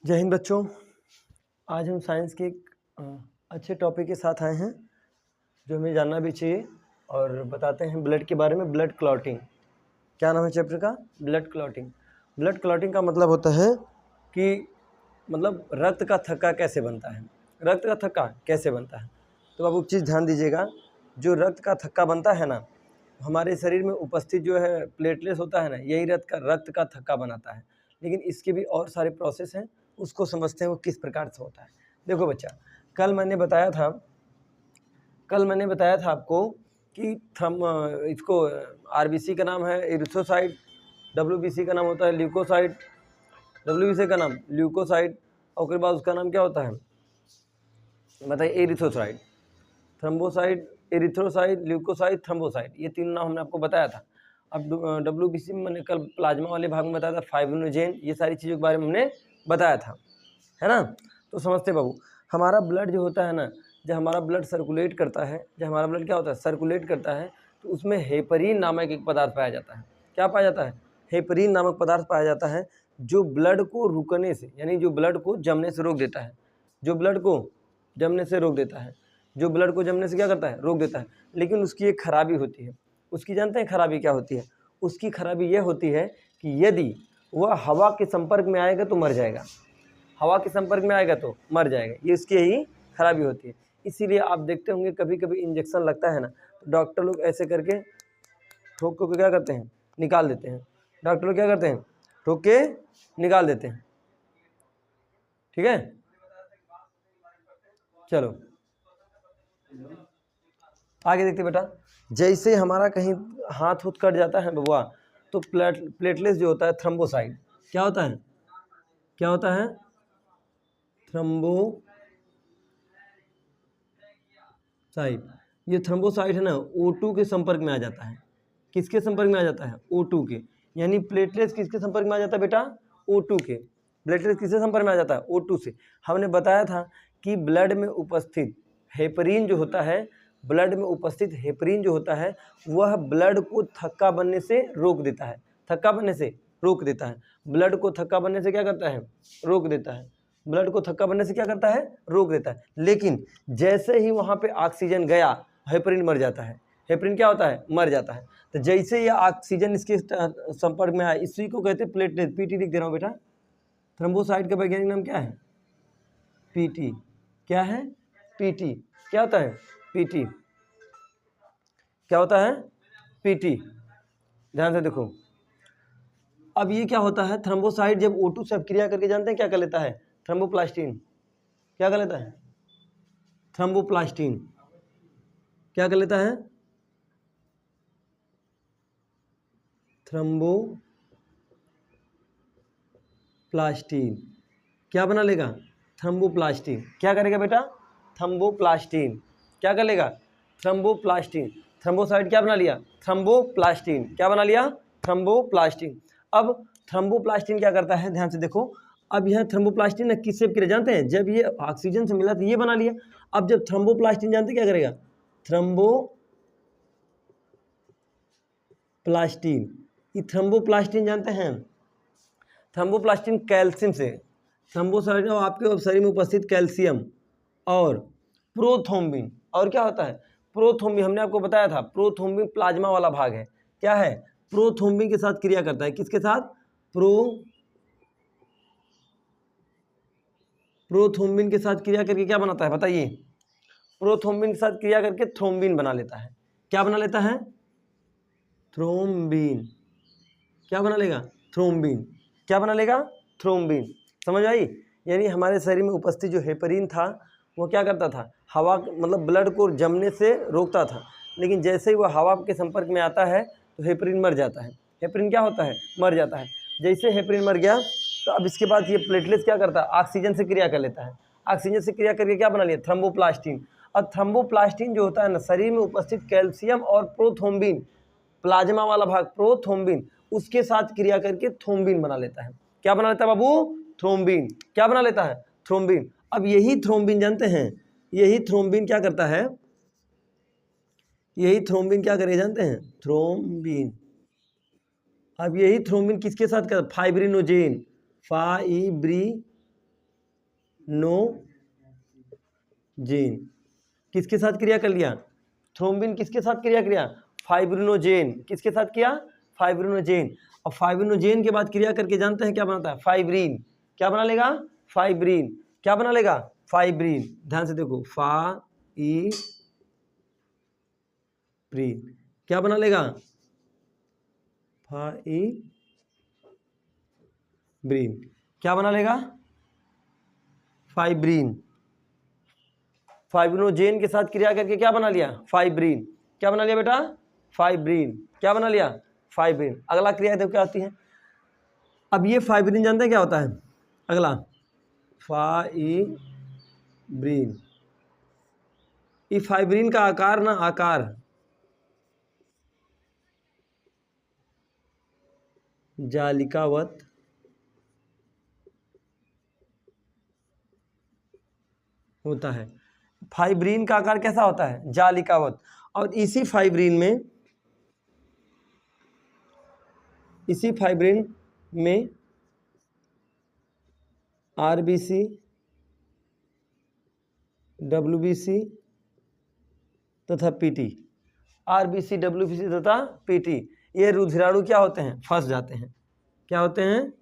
जय हिंद बच्चों। आज हम साइंस के एक अच्छे टॉपिक के साथ आए हैं जो हमें जानना भी चाहिए और बताते हैं ब्लड के बारे में। ब्लड क्लॉटिंग, क्या नाम है चैप्टर का? Blood clotting. ब्लड क्लॉटिंग का मतलब होता है कि मतलब रक्त का थक्का कैसे बनता है। रक्त का थक्का कैसे बनता है, तो आप एक चीज़ ध्यान दीजिएगा। जो रक्त का थक्का बनता है ना, हमारे शरीर में उपस्थित जो है प्लेटलेट्स होता है ना, यही रक्त का थक्का बनाता है। लेकिन इसके भी और सारे प्रोसेस हैं, उसको समझते हैं वो किस प्रकार से होता है। देखो बच्चा, कल मैंने बताया था आपको कि इसको आरबीसी का नाम है एरिथ्रोसाइट, डब्ल्यूबीसी का नाम होता है ल्यूकोसाइट, डब्ल्यूबीसी का नाम ल्यूकोसाइट, और उसके बाद उसका नाम क्या होता है बताइए? Erythrocyte, thrombocyte, erythrocyte, leucocyte, thrombocyte, ये तीन नाम हमने आपको बताया था। अब डब्ल्यूबीसी में मैंने कल प्लाज्मा वाले भाग में बताया था, फाइब्रिनोजेन, ये सारी चीज़ों के बारे में हमने बताया था, है ना। तो समझते बाबू, हमारा ब्लड जो होता है ना, जब हमारा ब्लड सर्कुलेट करता है, जब हमारा ब्लड क्या होता है सर्कुलेट करता है, तो उसमें हेपरीन नामक एक पदार्थ पाया जाता है। क्या पाया जाता है? हेपरीन नामक पदार्थ पाया जाता है, जो ब्लड को रुकने से, यानी जो ब्लड को जमने से रोक देता है, जो ब्लड को जमने से रोक देता है, जो ब्लड को जमने से क्या करता है? रोक देता है। लेकिन उसकी एक खराबी होती है। उसकी जानते हैं खराबी क्या होती है? उसकी खराबी यह होती है कि यदि वह हवा के संपर्क में आएगा तो मर जाएगा, हवा के संपर्क में आएगा तो मर जाएगा, ये उसकी यही खराबी होती है। इसीलिए आप देखते होंगे कभी कभी इंजेक्शन लगता है ना, तो डॉक्टर लोग ऐसे करके ठोक को क्या करते हैं? निकाल देते हैं। डॉक्टर लोग क्या करते हैं? ठोक के निकाल देते हैं। ठीक है, चलो आगे देखते बेटा। जैसे हमारा कहीं हाथ हुथ कट जाता है बबुआ, तो प्लेटलेट्स जो होता है थ्रोम्बोसाइट, क्या होता है? क्या होता है? थ्रोम्बोसाइट। ये थ्रोम्बोसाइट है ना, O2 के संपर्क में आ जाता है। किसके संपर्क में आ जाता है? O2 के। यानी प्लेटलेट्स किसके संपर्क में आ जाता है बेटा? O2 के। प्लेटलेट्स किसके संपर्क में आ जाता है? O2 से। हमने बताया था कि ब्लड में उपस्थित हेपरीन जो होता है, ब्लड में उपस्थित हेपरीन जो होता है, वह ब्लड को थक्का बनने से रोक देता है। थक्का बनने से रोक देता है। ब्लड को थक्का बनने से क्या करता है? रोक देता है। ब्लड को थक्का बनने से क्या करता है? रोक देता है। लेकिन जैसे ही वहाँ पे ऑक्सीजन गया, हेपरिन मर जाता है। हेपरिन क्या होता है? मर जाता है। तो जैसे ये ऑक्सीजन इसके संपर्क में आया, इसी को कहते हैं प्लेटलेट। पीटी लिख दे रहा हूँ बेटा। थ्रोम्बोसाइट का वैज्ञानिक नाम क्या है? पीटी। क्या है? पीटी। क्या होता है? पीटी। क्या होता है? पीटी। ध्यान से देखो। अब ये क्या होता है? थ्रोम्बोसाइट जब O2 से अपक्रिया करके जानते हैं क्या कर लेता है? थ्रोम्बोप्लास्टिन। क्या कर लेता है? थ्रोम्बोप्लास्टिन। क्या कर लेता है? थ्रोम्बोप्लास्टिन। क्या बना लेगा? थ्रोम्बोप्लास्टिन। क्या करेगा बेटा? थ्रोम्बोप्लास्टिन। क्या कर लेगा? थ्रोम्बोप्लास्टिन। थ्रोम्बोसाइट क्या बना लिया? थ्रोम्बोप्लास्टिन। क्या बना लिया? थ्रोम्बोप्लास्टिन। अब थ्रोम्बोप्लास्टिन क्या करता है? ध्यान से देखो। अब यह थ्रोम्बोप्लास्टिन किससे अपक्रिया जानते हैं? जब ये ऑक्सीजन से मिला तो ये बना लिया। अब जब थ्रोम्बोप्लास्टिन जानते क्या करेगा? थ्रोम्बोप्लास्टिन। ये थ्रोम्बोप्लास्टिन जानते हैं? थ्रोम्बोप्लास्टिन कैल्शियम से, थ्रोम्बोसाइट आपके शरीर में उपस्थित कैल्शियम और प्रोथ्रोम्बिन, और क्या होता है? प्रोथ्रोम्बिन। हमने आपको बताया था प्रोथ्रोम्बिन प्लाज्मा वाला भाग है। क्या है? प्रोथ्रोम्बिन के साथ क्रिया करता है। किसके साथ? प्रोथ्रोम्बिन के साथ क्रिया करके क्या बनाता है बताइए? प्रोथ्रोम्बिन के साथ क्रिया करके थ्रोम्बिन बना लेता है। क्या बना लेता है? थ्रोम्बिन। क्या बना लेगा? थ्रोम्बिन। क्या बना लेगा? थ्रोम्बिन। समझ आई? यानी हमारे शरीर में उपस्थित जो हेपरीन था, वो क्या करता था? हवा मतलब ब्लड को जमने से रोकता था। लेकिन जैसे ही वह हवा के संपर्क में आता है तो हेपरीन मर जाता है। हेपरीन क्या होता है? मर जाता है। जैसे हेपरीन मर गया तो अब इसके बाद ये प्लेटलेट्स क्या करता है? ऑक्सीजन से क्रिया कर लेता है। ऑक्सीजन से क्रिया करके क्या बना लिया? थ्रोम्बोप्लास्टिन। और थ्रोम्बोप्लास्टिन जो होता है ना, शरीर में उपस्थित कैल्शियम और प्रोथ्रोम्बिन, प्लाज्मा वाला भाग प्रोथ्रोम्बिन, उसके साथ क्रिया करके थ्रोम्बिन बना लेता है। क्या बना लेता है बाबू? थ्रोम्बिन। क्या बना लेता है? थ्रोम्बिन। अब यही थ्रोम्बिन जानते हैं, यही थ्रोम्बिन क्या करता है? यही थ्रोम्बिन क्या करे जानते हैं? थ्रोम्बिन। अब यही थ्रोम्बिन किसके साथ कर? फाइब्रिनोजेन। फाइब्रिनोजेन किसके साथ क्रिया कर लिया? थ्रोम्बिन किसके साथ क्रिया किया? फाइब्रिनोजेन। किसके साथ किया? फाइब्रिनोजेन। और फाइब्रिनोजेन के बाद क्रिया करके जानते हैं क्या बनाता है? फाइब्रिन। क्या बना लेगा? फाइब्रिन। क्या बना लेगा? फाइब्रिन। ध्यान से देखो, फाइब्रिन क्या बना लेगा? फाइब्रिन। क्या बना लेगा? फाइब्रिन। फाइब्रिनोजेन के साथ क्रिया करके क्या बना लिया? फाइब्रिन। क्या बना लिया बेटा? फाइब्रिन। क्या बना लिया? फाइब्रिन। अगला क्रिया देखो क्या आती है। अब ये फाइब्रिन जानते हैं क्या होता है? अगला फाइब्रिन। ये फाइब्रिन का आकार ना, आकार जालिकावत होता है। फाइब्रिन का आकार कैसा होता है? जालिकावत। और इसी फाइब्रिन में आरबीसी, डब्ल्यूबीसी तथा पीटी, आरबीसी, डब्ल्यूबीसी तथा पीटी, ये रुधिराणु क्या होते हैं? फंस जाते हैं। क्या होते हैं?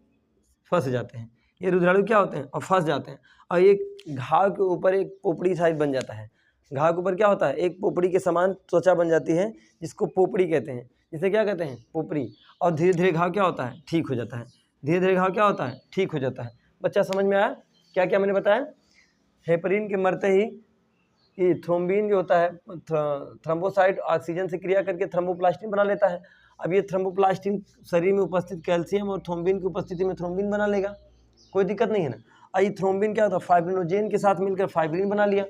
फंस जाते हैं। ये रुधिराणु क्या होते हैं? और फंस जाते हैं। और ये घाव के ऊपर एक पोपड़ी साइज बन जाता है। घाव के ऊपर क्या होता है? एक पोपड़ी के समान त्वचा बन जाती है, जिसको पोपड़ी कहते हैं। जिसे क्या कहते हैं? पोपड़ी। और धीरे धीरे घाव क्या होता है? ठीक हो जाता है। धीरे धीरे घाव क्या होता है? ठीक हो जाता है। बच्चा समझ में आया क्या क्या मैंने बताया? हेपरिन के मरते ही ये थ्रोम्बिन जो होता है, थ्रोम्बोसाइट ऑक्सीजन से क्रिया करके थ्रोम्बोप्लास्टिन बना लेता है। अब ये थ्रोम्बोप्लास्टिन शरीर में उपस्थित कैल्शियम और थ्रोम्बिन की उपस्थिति में थ्रोम्बिन बना लेगा, कोई दिक्कत नहीं है ना। और ये थ्रोम्बिन क्या होता है? फाइब्रिनोजेन के साथ मिलकर फाइब्रिन बना लिया।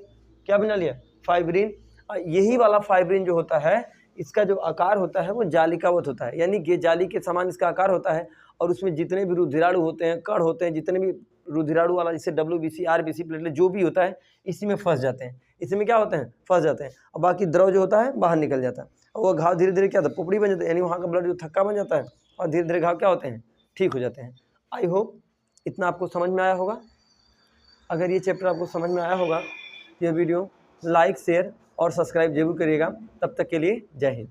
क्या बना लिया? फाइब्रिन। यही वाला फाइब्रिन जो होता है, इसका जो आकार होता है वो जालिकावत होता है, यानी कि जाली के समान इसका आकार होता है। और उसमें जितने भी रुधिराणु होते हैं, कण होते हैं, जितने भी रुधिराणु वाला, जैसे डब्ल्यूबीसी, आरबीसी, प्लेटलेट जो भी होता है, इसी में फंस जाते हैं। इसी में क्या होते हैं? फंस जाते हैं। और बाकी द्रव जो होता है बाहर निकल जाता है। और वो घाव धीरे धीरे क्या होता है? पोपड़ी बन जाता है, यानी वहाँ का ब्लड जो थक्का बन जाता है, और धीरे धीरे घाव क्या होते हैं? ठीक हो जाते हैं। आई होप इतना आपको समझ में आया होगा। अगर ये चैप्टर आपको समझ में आया होगा, ये वीडियो लाइक, शेयर और सब्सक्राइब जरूर करिएगा। तब तक के लिए जय हिंद।